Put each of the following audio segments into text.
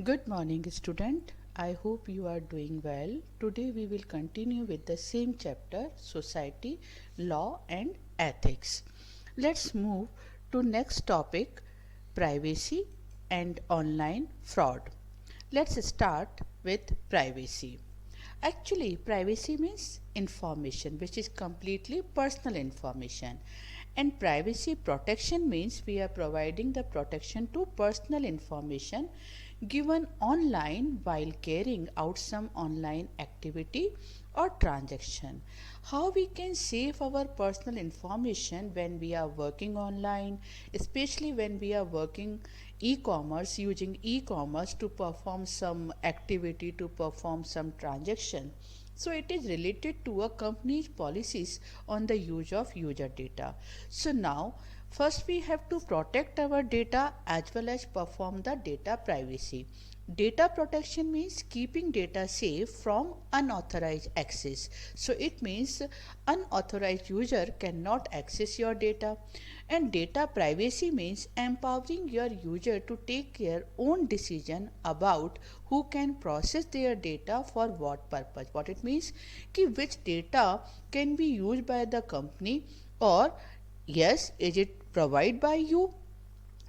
Good morning, student. I hope you are doing well. Today we will continue with the same chapter, Society, Law and Ethics. Let's move to next topic, privacy and online fraud. Let's start with privacy. Actually, privacy means information which is completely personal information, and privacy protection means we are providing the protection to personal information given online while carrying out some online activity or transaction. How we can save our personal information when we are working online, especially when we are working e-commerce, using e-commerce to perform some activity, to perform some transaction. So it is related to a company's policies on the use of user data. So now first we have to protect our data as well as perform the data privacy. Data protection means keeping data safe from unauthorized access. So it means unauthorized user cannot access your data. And data privacy means empowering your user to take their own decision about who can process their data for what purpose. What it means कि which data can be used by the company, or yes, is it provided by you.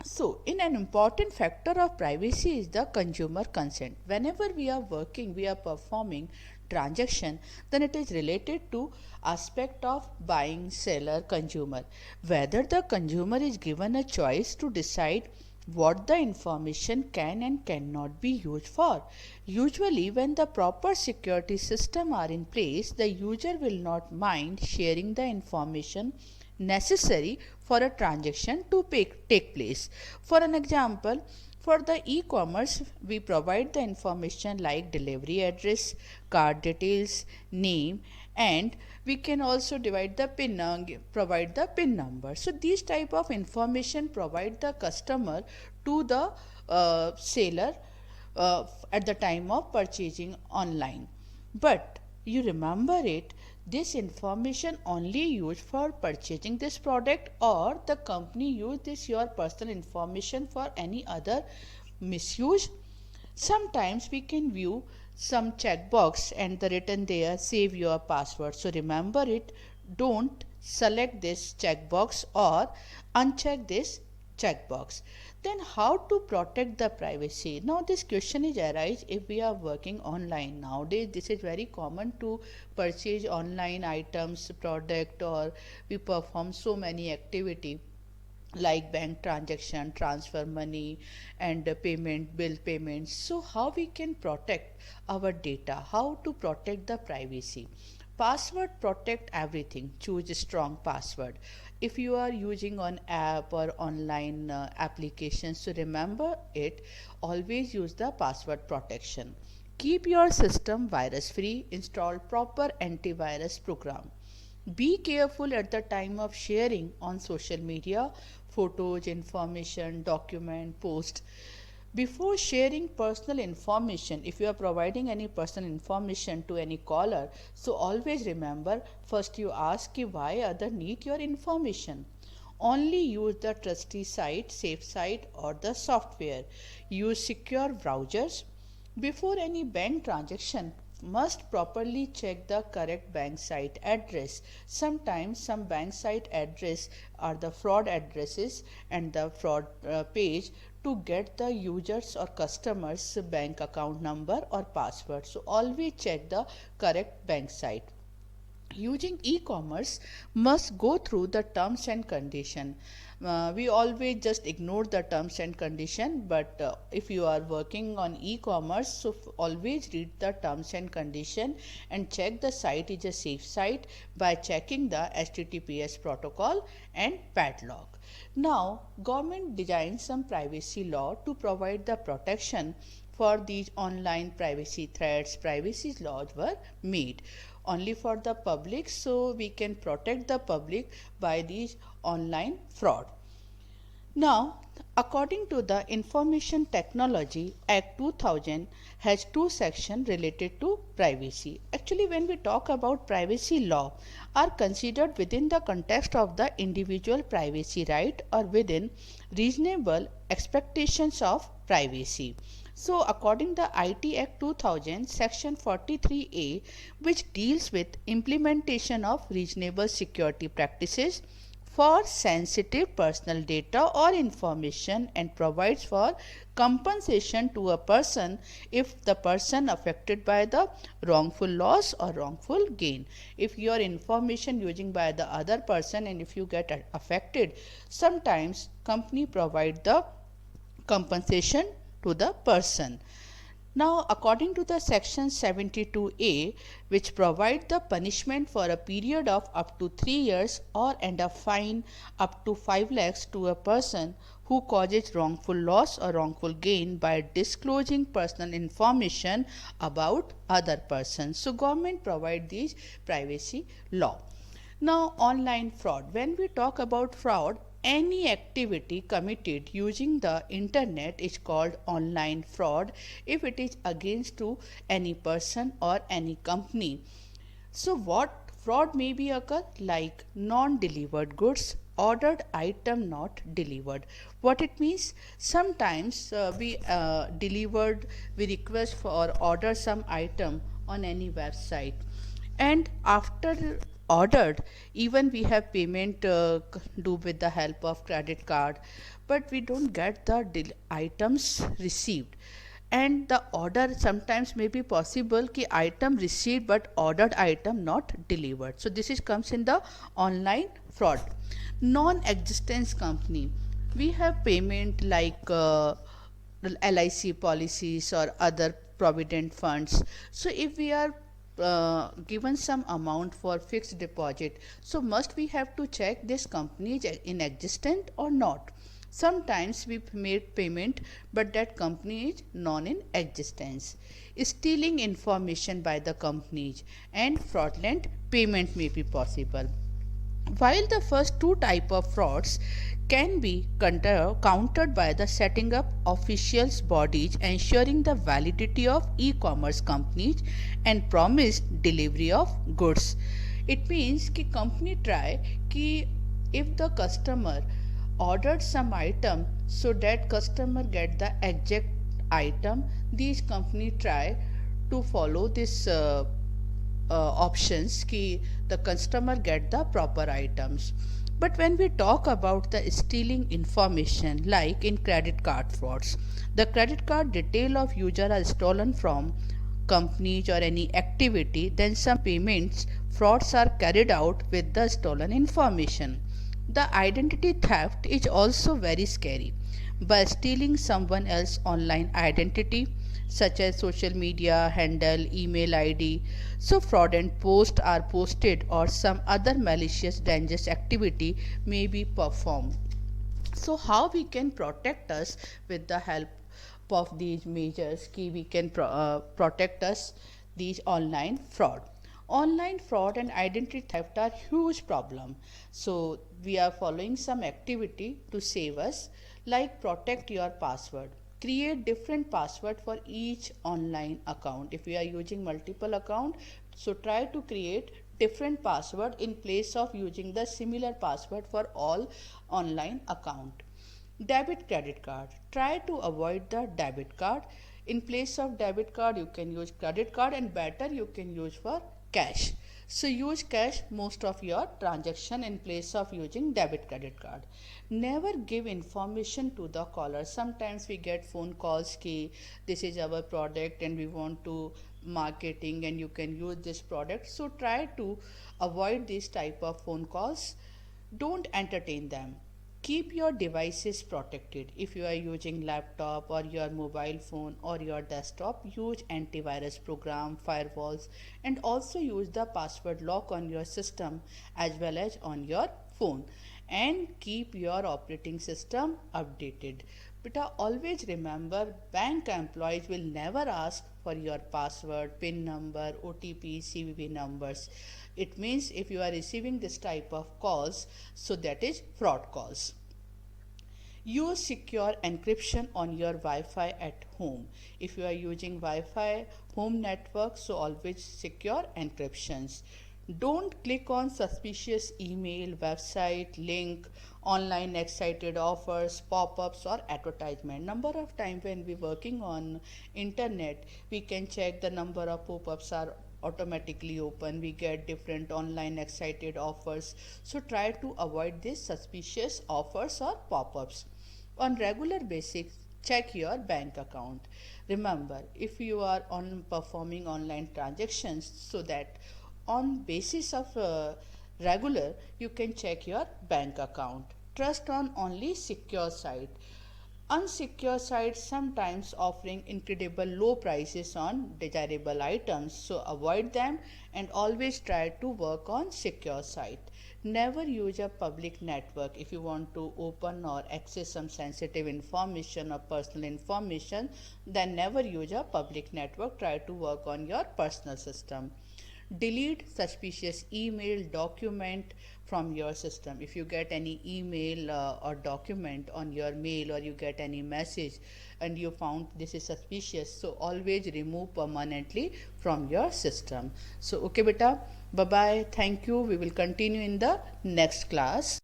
So, in an important factor of privacy is the consumer consent. Whenever we are working, we are performing transaction, then it is related to aspect of buying, seller, consumer. Whether the consumer is given a choice to decide what the information can and cannot be used for. Usually, when the proper security system are in place, the user will not mind sharing the information necessary for a transaction to take place. For an example, for the e-commerce, we provide the information like delivery address, card details, name, and we can also provide the PIN number. So these type of information provide the customer to the seller at the time of purchasing online. But you remember it, this information only used for purchasing this product, or the company use this your personal information for any other misuse. Sometimes we can view some checkbox and the written there save your password. So remember it, don't select this checkbox or uncheck this checkbox. Then how to protect the privacy? Now this question is arise if we are working online. Nowadays this is very common to purchase online items, product, or we perform so many activity like bank transaction, transfer money, and payment, bill payments. So how we can protect our data? How to protect the privacy? Password protect everything. Choose a strong password. If you are using on app or online applications, so remember it, always use the password protection. Keep your system virus free. Install proper antivirus program. Be careful at the time of sharing on social media, photos, information, document, post. Before sharing personal information, if you are providing any personal information to any caller, so always remember first you ask why other need your information. Only use the trusty site, safe site, or the software. Use secure browsers. Before any bank transaction, must properly check the correct bank site address. Sometimes some bank site address are the fraud addresses and the fraud page to get the users or customers bank account number or password. So always check the correct bank site. Using e-commerce must go through the terms and condition. We always just ignore the terms and condition, but if you are working on e-commerce, so always read the terms and condition and check the site is a safe site by checking the https protocol and padlock. Now government designed some privacy law to provide the protection for these online privacy threats. Privacy laws were made only for the public, so we can protect the public by these online fraud. Now, according to the Information Technology Act 2000 has two sections related to privacy. Actually, when we talk about privacy law are considered within the context of the individual privacy right or within reasonable expectations of privacy. So according to the IT Act 2000 section 43A, which deals with implementation of reasonable security practices for sensitive personal data or information and provides for compensation to a person if the person affected by the wrongful loss or wrongful gain. If your information using by the other person and if you get affected, sometimes company provide the compensation to the person. Now, according to the section 72A, which provide the punishment for a period of up to 3 years or and a fine up to 5 lakhs to a person who causes wrongful loss or wrongful gain by disclosing personal information about other persons. So, government provide these privacy law. Now, online fraud. When we talk about fraud, any activity committed using the internet is called online fraud if it is against to any person or any company. So what fraud may be occur? Like non-delivered goods, ordered item not delivered. What it means? Sometimes we request for or order some item on any website, and after ordered, even we have payment do with the help of credit card, but we don't get the items received, and the order sometimes may be possible ki item received but ordered item not delivered. So this is comes in the online fraud. Non-existence company, we have payment like LIC policies or other provident funds. So if we are given some amount for fixed deposit, so must we have to check this company is in existent or not. Sometimes we made payment but that company is non in existence. Stealing information by the companies and fraudulent payment may be possible. While the first two type of frauds can be countered by the setting up officials bodies ensuring the validity of e-commerce companies and promised delivery of goods. It means कि company try कि if the customer ordered some item, so that customer get the exact item, these company try to follow this options कि the customer get the proper items. But when we talk about the stealing information like in credit card frauds, the credit card detail of user are stolen from companies or any activity, then some payments frauds are carried out with the stolen information. The identity theft is also very scary. By stealing someone else's online identity, such as social media handle, email ID, so fraudulent posts are posted or some other malicious dangerous activity may be performed. So how we can protect us with the help of these measures ki we can protect us these online fraud. Online fraud and identity theft are huge problem. So we are following some activity to save us, like protect your password. Create different password for each online account. If we are using multiple account, so try to create different password in place of using the similar password for all online account. Debit credit card, try to avoid the debit card. In place of debit card you can use credit card, and better you can use for cash. So use cash most of your transaction in place of using debit credit card. Never give information to the caller. Sometimes we get phone calls ki this is our product and we want to marketing and you can use this product. So try to avoid this type of phone calls. Don't entertain them. Keep your devices protected. If you are using laptop or your mobile phone or your desktop, use antivirus program, firewalls, and also use the password lock on your system as well as on your phone, and keep your operating system updated. But always remember, bank employees will never ask for your password, PIN number, OTP, CVV numbers. It means if you are receiving this type of calls, so that is fraud calls. Use secure encryption on your Wi-Fi at home. If you are using Wi-Fi home network, so always secure encryptions. Don't click on suspicious email, website, link, online excited offers, pop-ups or advertisement. Number of time when we working on internet, we can check the number of pop-ups are automatically open. We get different online excited offers. So try to avoid these suspicious offers or pop-ups. On regular basis, check your bank account. Remember, if you are on performing online transactions, so that on basis of regular, you can check your bank account. Trust on only secure site. Unsecure sites sometimes offering incredible low prices on desirable items, so avoid them and always try to work on secure site. Never use a public network if you want to open or access some sensitive information or personal information. Then never use a public network. Try to work on your personal system. Delete suspicious email document from your system. If you get any email or document on your mail, or you get any message and you found this is suspicious, so always remove permanently from your system. So okay beta, bye bye, thank you. We will continue in the next class.